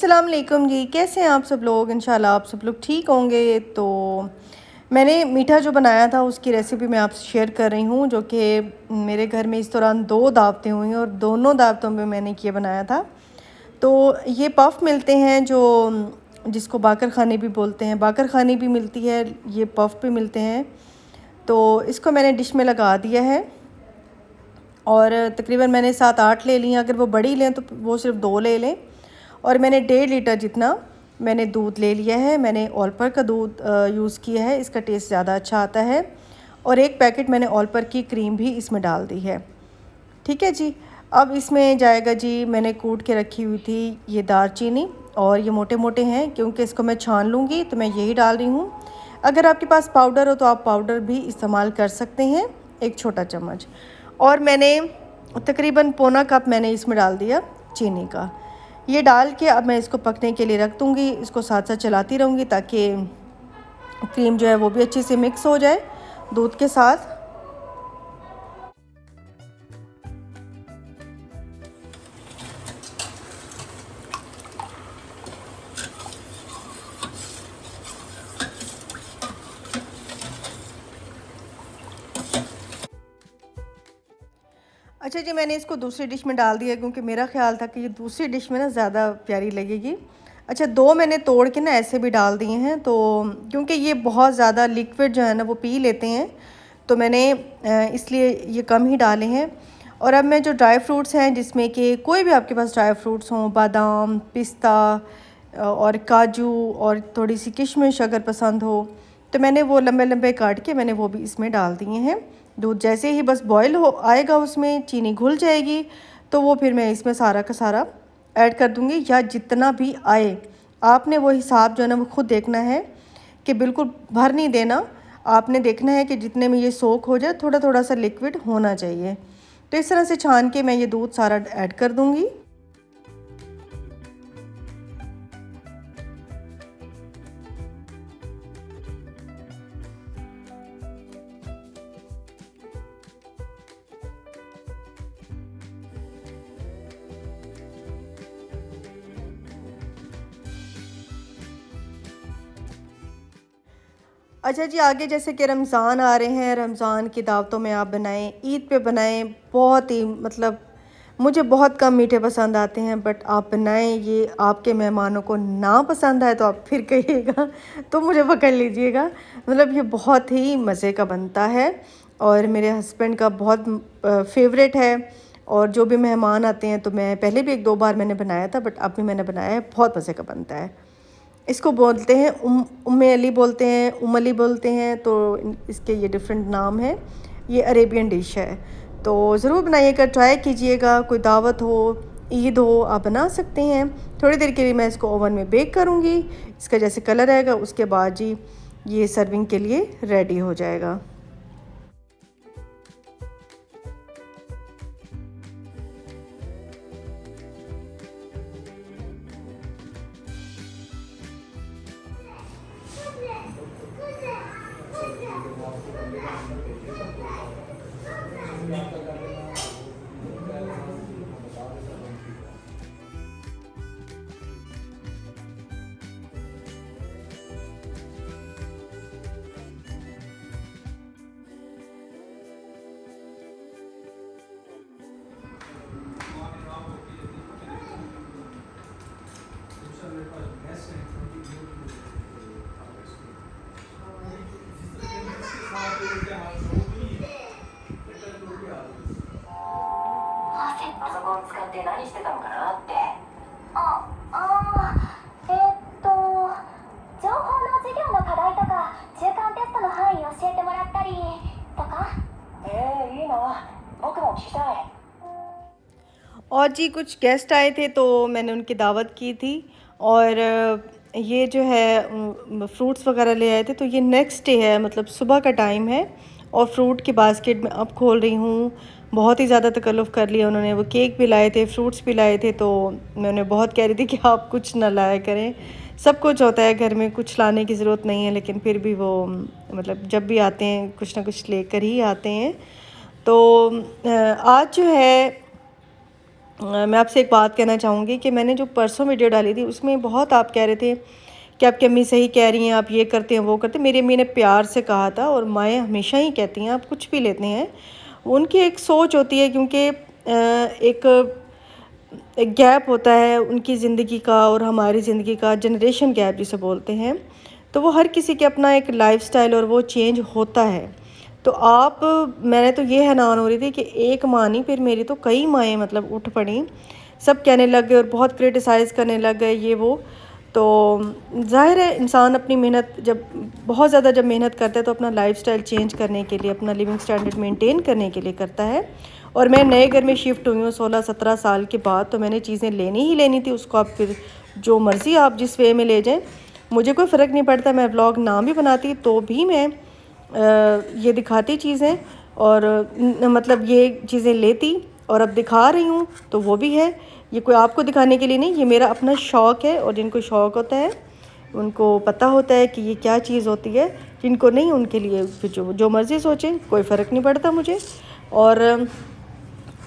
अस्सलाम वालेकुम जी। कैसे हैं आप सब लोग? इंशाल्लाह आप सब लोग ठीक होंगे। तो मैंने मीठा जो बनाया था उसकी रेसिपी मैं आपसे शेयर कर रही हूँ, जो कि मेरे घर में इस दौरान 2 दावतें हुई और दोनों दावतों में मैंने ये बनाया था। तो ये पफ़ मिलते हैं जो जिसको बाकर ख़ानी भी बोलते हैं, बाकर ख़ानी भी मिलती है, ये पफ़ भी मिलते हैं। तो इसको मैंने डिश में लगा दिया है और तकरीबन मैंने 7-8 ले ली हैं। अगर वो बड़ी लें तो वो सिर्फ 2 ले लें। और मैंने 1.5 लीटर जितना मैंने दूध ले लिया है। मैंने ऑलपर का दूध यूज़ किया है, इसका टेस्ट ज़्यादा अच्छा आता है। और 1 पैकेट मैंने ऑलपर की क्रीम भी इसमें डाल दी है। ठीक है जी। अब इसमें जाएगा जी, मैंने कूट के रखी हुई थी ये दालचीनी, और ये मोटे मोटे हैं क्योंकि इसको मैं छान लूँगी तो मैं यही डाल रही हूँ। अगर आपके पास पाउडर हो तो आप पाउडर भी इस्तेमाल कर सकते हैं, 1 छोटा चम्मच। और मैंने तकरीबन पौना कप मैंने इसमें डाल दिया चीनी का। ये डाल के अब मैं इसको पकने के लिए रख दूँगी। इसको साथ साथ चलाती रहूँगी ताकि क्रीम जो है वो भी अच्छे से मिक्स हो जाए दूध के साथ। अच्छा जी, मैंने इसको दूसरी डिश में डाल दिया क्योंकि मेरा ख़्याल था कि ये दूसरी डिश में ना ज़्यादा प्यारी लगेगी। अच्छा, 2 मैंने तोड़ के ना ऐसे भी डाल दिए हैं, तो क्योंकि ये बहुत ज़्यादा लिक्विड जो है ना वो पी लेते हैं, तो मैंने इसलिए ये कम ही डाले हैं। और अब मैं जो ड्राई फ्रूट्स हैं, जिसमें कि कोई भी आपके पास ड्राई फ्रूट्स हों, बादाम, पिस्ता और काजू और थोड़ी सी किशमिश अगर पसंद हो, तो मैंने वो लंबे लंबे काट के मैंने वो भी इसमें डाल दिए हैं। दूध जैसे ही बस बॉयल हो आएगा, उसमें चीनी घुल जाएगी, तो वो फिर मैं इसमें सारा का सारा ऐड कर दूँगी, या जितना भी आए। आपने वो हिसाब जो है ना वो खुद देखना है कि बिल्कुल भर नहीं देना। आपने देखना है कि जितने में ये सोख हो जाए, थोड़ा थोड़ा सा लिक्विड होना चाहिए। तो इस तरह से छान के मैं ये दूध सारा ऐड कर दूँगी। अच्छा जी, आगे जैसे कि रमज़ान आ रहे हैं, रमज़ान की दावतों में आप बनाएं, ईद पे बनाएं। बहुत ही मतलब मुझे बहुत कम मीठे पसंद आते हैं, बट आप बनाएं, ये आपके मेहमानों को ना पसंद आए तो आप फिर कहिएगा तो मुझे पकड़ लीजिएगा। मतलब ये बहुत ही मज़े का बनता है और मेरे हस्बैंड का बहुत फेवरेट है। और जो भी मेहमान आते हैं, तो मैं पहले भी 1-2 बार मैंने बनाया था, बट अब भी मैंने बनाया है, बहुत मज़े का बनता है। इसको बोलते हैं उम्मे अली बोलते हैं, अली बोलते हैं, तो इसके ये डिफरेंट नाम है। ये अरेबियन डिश है, तो ज़रूर बनाइएगा, ट्राई कीजिएगा। कोई दावत हो, ईद हो, आप बना सकते हैं। थोड़ी देर के लिए मैं इसको ओवन में बेक करूँगी। इसका जैसे कलर आएगा उसके बाद जी ये सर्विंग के लिए रेडी हो जाएगा। और जी कुछ गेस्ट आए थे तो मैंने उनकी दावत की थी, और ये जो है फ्रूट्स वगैरह ले आए थे। तो ये नेक्स्ट डे है, मतलब सुबह का टाइम है, और फ्रूट की बास्केट में अब खोल रही हूँ। बहुत ही ज़्यादा तकल्लुफ़ कर लिया उन्होंने। वो केक भी लाए थे, फ्रूट्स भी लाए थे, तो मैं उन्हें बहुत कह रही थी कि आप कुछ ना लाया करें। सब कुछ होता है घर में, कुछ लाने की ज़रूरत नहीं है, लेकिन फिर भी वो मतलब जब भी आते हैं कुछ ना कुछ लेकर ही आते हैं। तो आज जो है मैं आपसे एक बात कहना चाहूँगी कि मैंने जो परसों वीडियो डाली थी उसमें बहुत आप कह रहे थे कि आपकी अम्मी सही कह रही हैं, आप ये करते हैं वो करते हैं। मेरी अम्मी ने प्यार से कहा था, और माएँ हमेशा ही कहती हैं आप कुछ भी लेते हैं, उनकी एक सोच होती है, क्योंकि एक एक गैप होता है उनकी ज़िंदगी का और हमारी ज़िंदगी का, जनरेशन गैप जिसे बोलते हैं। तो वो हर किसी के अपना एक लाइफस्टाइल और वो चेंज होता है। तो आप मैंने तो ये हैरान हो रही थी कि एक माँ नहीं, फिर मेरी तो कई माएँ मतलब उठ पड़ी, सब कहने लग गए और बहुत क्रिटिसाइज़ करने लग गए ये वो। तो ज़ाहिर है इंसान अपनी मेहनत जब बहुत ज़्यादा जब मेहनत करता है तो अपना लाइफस्टाइल चेंज करने के लिए, अपना लिविंग स्टैंडर्ड मेंटेन करने के लिए करता है। और मैं नए घर में शिफ्ट हुई हूँ 16-17 साल के बाद, तो मैंने चीज़ें लेनी ही लेनी थी। उसको आप फिर जो मर्ज़ी आप जिस वे में ले जाएं, मुझे कोई फ़र्क नहीं पड़ता। मैं व्लॉग ना भी बनाती तो भी मैं ये दिखाती चीज़ें, और मतलब ये चीज़ें लेती, और अब दिखा रही हूँ तो वो भी है। ये कोई आपको दिखाने के लिए नहीं, ये मेरा अपना शौक़ है, और जिनको शौक़ होता है उनको पता होता है कि ये क्या चीज़ होती है। जिनको नहीं उनके लिए फिर जो मर्ज़ी सोचें, कोई फ़र्क नहीं पड़ता मुझे। और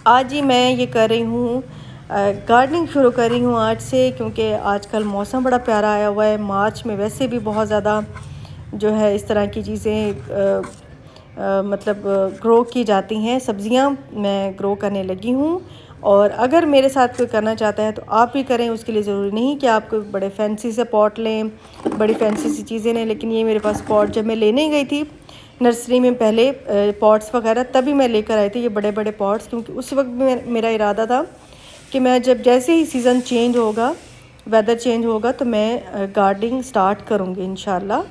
आज ही मैं ये कर रही हूँ, गार्डनिंग शुरू कर रही हूँ आज से, क्योंकि आजकल मौसम बड़ा प्यारा आया हुआ है। मार्च में वैसे भी बहुत ज़्यादा जो है इस तरह की चीज़ें मतलब ग्रो की जाती हैं। सब्ज़ियाँ मैं ग्रो करने लगी हूँ, और अगर मेरे साथ कोई करना चाहता है तो आप भी करें। उसके लिए ज़रूरी नहीं कि आप कोई बड़े फैंसी से पॉट लें, बड़ी फैंसी सी चीज़ें लें। लेकिन ये मेरे पास पॉट जब मैं लेने गई थी नर्सरी में पहले, पॉट्स वगैरह, तभी मैं लेकर आई थी ये बड़े बड़े पॉट्स, क्योंकि उस वक्त भी मेरा इरादा था कि मैं जब जैसे ही सीज़न चेंज होगा, वेदर चेंज होगा, तो मैं गार्डनिंग स्टार्ट करूँगी इंशाल्लाह।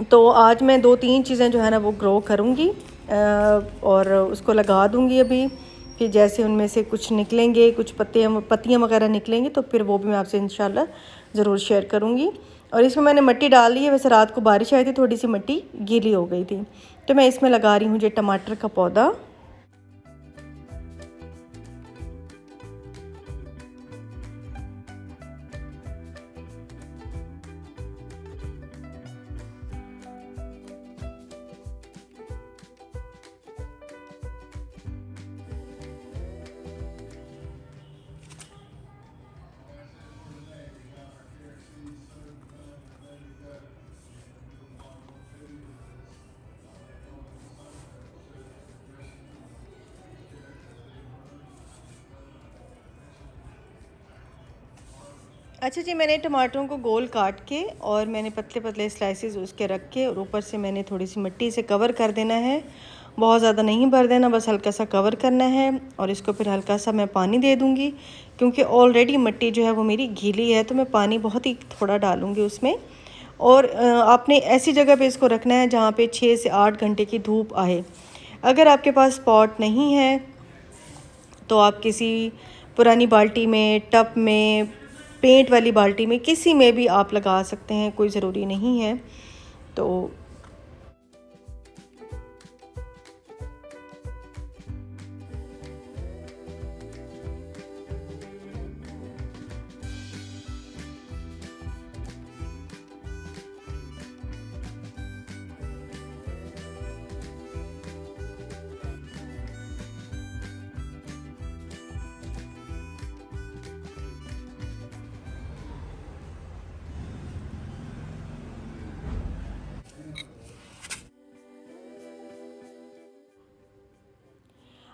तो आज मैं 2-3 चीज़ें जो है ना वो ग्रो करूँगी, और उसको लगा दूँगी अभी। फिर जैसे उनमें से कुछ निकलेंगे, कुछ पत्तियाँ वगैरह निकलेंगी, तो फिर वो भी मैं आपसे इंशाल्लाह ज़रूर शेयर करूँगी। और इसमें मैंने मिट्टी डाल दी है। वैसे रात को बारिश आई थी, थोड़ी सी मिट्टी गीली हो गई थी। तो मैं इसमें लगा रही हूँ ये टमाटर का पौधा। अच्छा जी, मैंने टमाटरों को गोल काट के, और मैंने पतले पतले स्लाइसेस उसके रख के, और ऊपर से मैंने थोड़ी सी मिट्टी से कवर कर देना है। बहुत ज़्यादा नहीं भर देना, बस हल्का सा कवर करना है। और इसको फिर हल्का सा मैं पानी दे दूँगी, क्योंकि ऑलरेडी मिट्टी जो है वो मेरी गीली है, तो मैं पानी बहुत ही थोड़ा डालूँगी उसमें। और आपने ऐसी जगह पे इसको रखना है जहाँ पे 6 से 8 घंटे की धूप आए। अगर आपके पास पॉट नहीं है तो आप किसी पुरानी बाल्टी में, टब में, पेंट वाली बाल्टी में, किसी में भी आप लगा सकते हैं, कोई ज़रूरी नहीं है। तो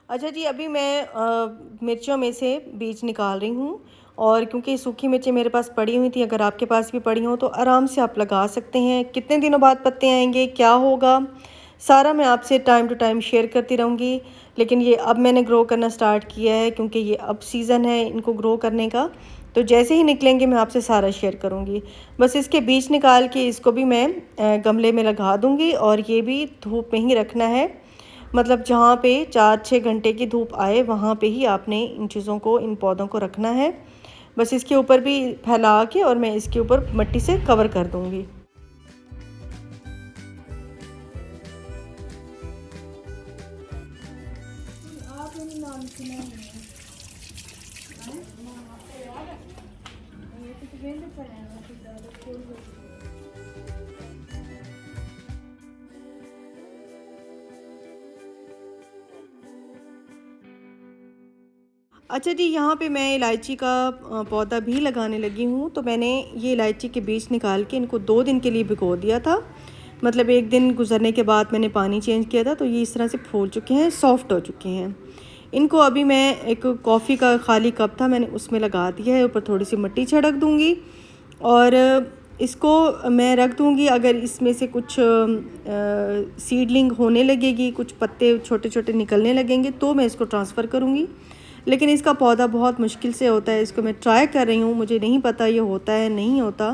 अच्छा जी, अभी मैं मिर्चों में से बीज निकाल रही हूँ। और क्योंकि सूखी मिर्चें मेरे पास पड़ी हुई थी, अगर आपके पास भी पड़ी हों तो आराम से आप लगा सकते हैं। कितने दिनों बाद पत्ते आएंगे, क्या होगा, सारा मैं आपसे टाइम टू टाइम शेयर करती रहूँगी। लेकिन ये अब मैंने ग्रो करना स्टार्ट किया है, क्योंकि ये अब सीज़न है इनको ग्रो करने का। तो जैसे ही निकलेंगे मैं आपसे सारा शेयर करूँगी। बस इसके बीज निकाल के इसको भी मैं गमले में लगा दूँगी, और ये भी धूप में ही रखना है। मतलब जहाँ पे 4-6 घंटे की धूप आए वहाँ पे ही आपने इन चीज़ों को, इन पौधों को रखना है। बस इसके ऊपर भी फैला के, और मैं इसके ऊपर मिट्टी से कवर कर दूँगी। अच्छा जी, यहाँ पे मैं इलायची का पौधा भी लगाने लगी हूँ। तो मैंने ये इलायची के बीज निकाल के इनको 2 दिन के लिए भिगो दिया था। मतलब 1 दिन गुजरने के बाद मैंने पानी चेंज किया था, तो ये इस तरह से फूल चुके हैं, सॉफ्ट हो चुके हैं। इनको अभी मैं एक कॉफ़ी का खाली कप था, मैंने उसमें लगा दिया है। ऊपर थोड़ी सी मिट्टी छिड़क दूँगी और इसको मैं रख दूँगी। अगर इसमें से कुछ सीडलिंग होने लगेगी, कुछ पत्ते छोटे छोटे निकलने लगेंगे, तो मैं इसको ट्रांसफ़र करूँगी। लेकिन इसका पौधा बहुत मुश्किल से होता है। इसको मैं ट्राई कर रही हूँ, मुझे नहीं पता ये होता है नहीं होता,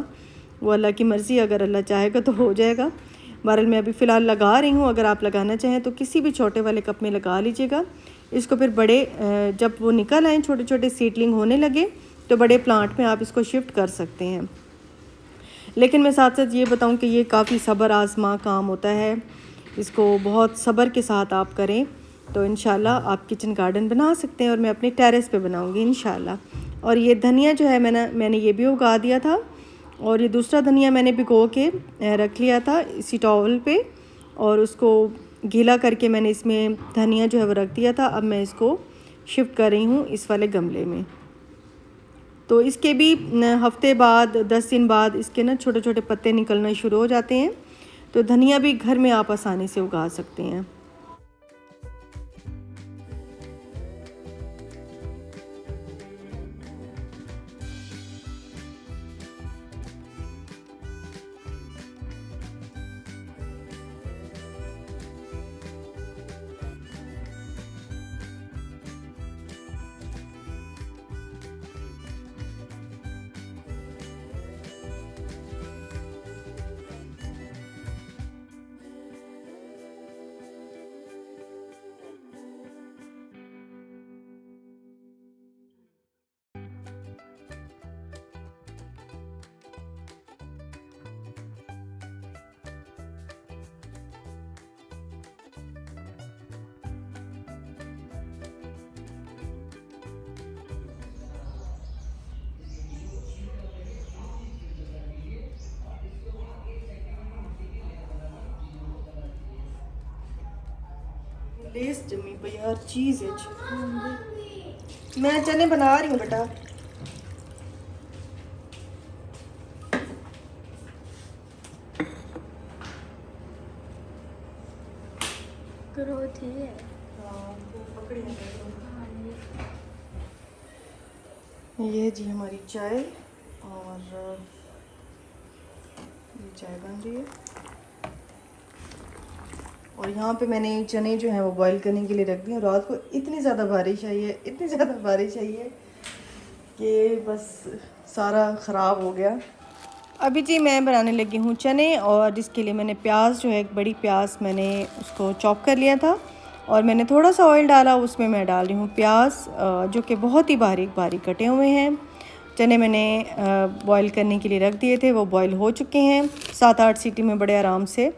वो अल्लाह की मर्ज़ी। अगर अल्लाह चाहेगा तो हो जाएगा। बहरहाल मैं अभी फ़िलहाल लगा रही हूँ। अगर आप लगाना चाहें तो किसी भी छोटे वाले कप में लगा लीजिएगा। इसको फिर बड़े जब वो निकल आएँ, छोटे छोटे सीडलिंग होने लगे, तो बड़े प्लांट में आप इसको शिफ्ट कर सकते हैं। लेकिन मैं साथ साथ ये बताऊँ कि ये काफ़ी सब्र आज़मा काम होता है। इसको बहुत सब्र के साथ आप करें तो इंशाल्लाह आप किचन गार्डन बना सकते हैं। और मैं अपने टेरेस पे बनाऊँगी इंशाल्लाह। और ये धनिया जो है मैंने ये भी उगा दिया था। और ये दूसरा धनिया मैंने भिगो के रख लिया था इसी टॉवल पे, और उसको गीला करके मैंने इसमें धनिया जो है वो रख दिया था। अब मैं इसको शिफ्ट कर रही हूँ इस वाले गमले में। तो इसके भी हफ्ते बाद 10 दिन बाद इसके ना छोटे छोटे पत्ते निकलना शुरू हो जाते हैं। तो धनिया भी घर में आप आसानी से उगा सकते हैं। लेस जमी पे यार चीज़ है। मैं चने बना रही हूँ बेटा। ग्रोथ है। ये जी हमारी चाय, और ये चाय बन रही है। और यहाँ पे मैंने चने जो हैं वो बॉईल करने के लिए रख दिए। रात को इतनी ज़्यादा बारिश आई है, इतनी ज़्यादा बारिश आई है कि बस सारा ख़राब हो गया। अभी जी मैं बनाने लगी हूँ चने, और जिसके लिए मैंने प्याज जो है, एक बड़ी प्याज मैंने उसको चॉप कर लिया था, और मैंने थोड़ा सा ऑयल डाला, उसमें मैं डाल रही हूँ प्याज, जो कि बहुत ही बारीक बारीक कटे हुए हैं। चने मैंने बॉईल करने के लिए रख दिए थे, वो बॉईल हो चुके हैं 7-8 सीटी में बड़े आराम से।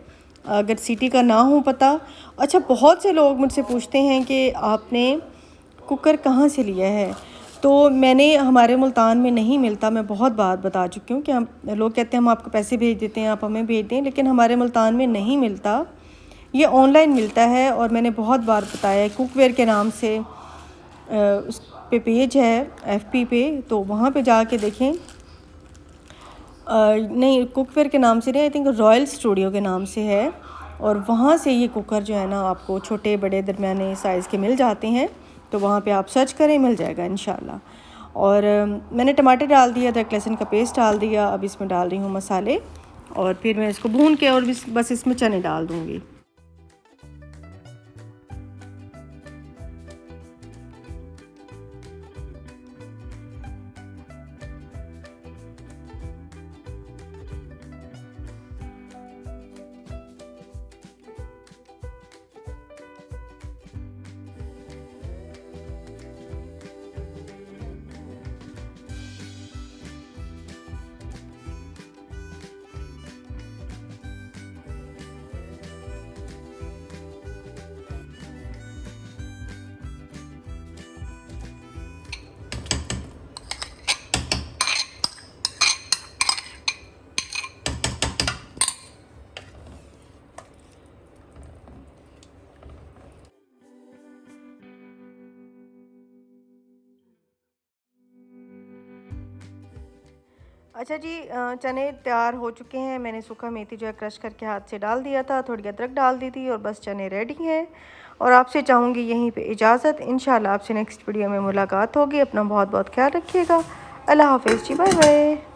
अगर सीटी का ना हो पता। अच्छा, बहुत से लोग मुझसे पूछते हैं कि आपने कुकर कहाँ से लिया है। तो मैंने हमारे मुल्तान में नहीं मिलता। मैं बहुत बार बता चुकी हूँ कि हम लोग कहते हैं हम आपको पैसे भेज देते हैं, आप हमें भेज दें, लेकिन हमारे मुल्तान में नहीं मिलता। ये ऑनलाइन मिलता है, और मैंने बहुत बार बताया है, कुकवेयर के नाम से उस पे पेज है FB पे, तो वहाँ पे जाके देखें। नहीं, कुकवेयर के नाम से नहीं, आई थिंक रॉयल स्टूडियो के नाम से है। और वहाँ से ये कुकर जो है ना आपको छोटे बड़े दरमियाने साइज़ के मिल जाते हैं। तो वहाँ पे आप सर्च करें, मिल जाएगा इंशाल्लाह। और मैंने टमाटर डाल दिया, अदरक लहसुन का पेस्ट डाल दिया। अब इसमें डाल रही हूँ मसाले, और फिर मैं इसको भून के और बस इसमें चने डाल दूँगी। अच्छा जी, चने तैयार हो चुके हैं। मैंने सूखा मेथी जो है क्रश करके हाथ से डाल दिया था, थोड़ी अदरक डाल दी थी और बस चने रेडी हैं। और आपसे चाहूँगी यहीं पे इजाज़त। इंशाल्लाह आपसे नेक्स्ट वीडियो में मुलाकात होगी। अपना बहुत बहुत ख्याल रखिएगा। अल्लाह हाफ़िज़ जी, बाय बाय।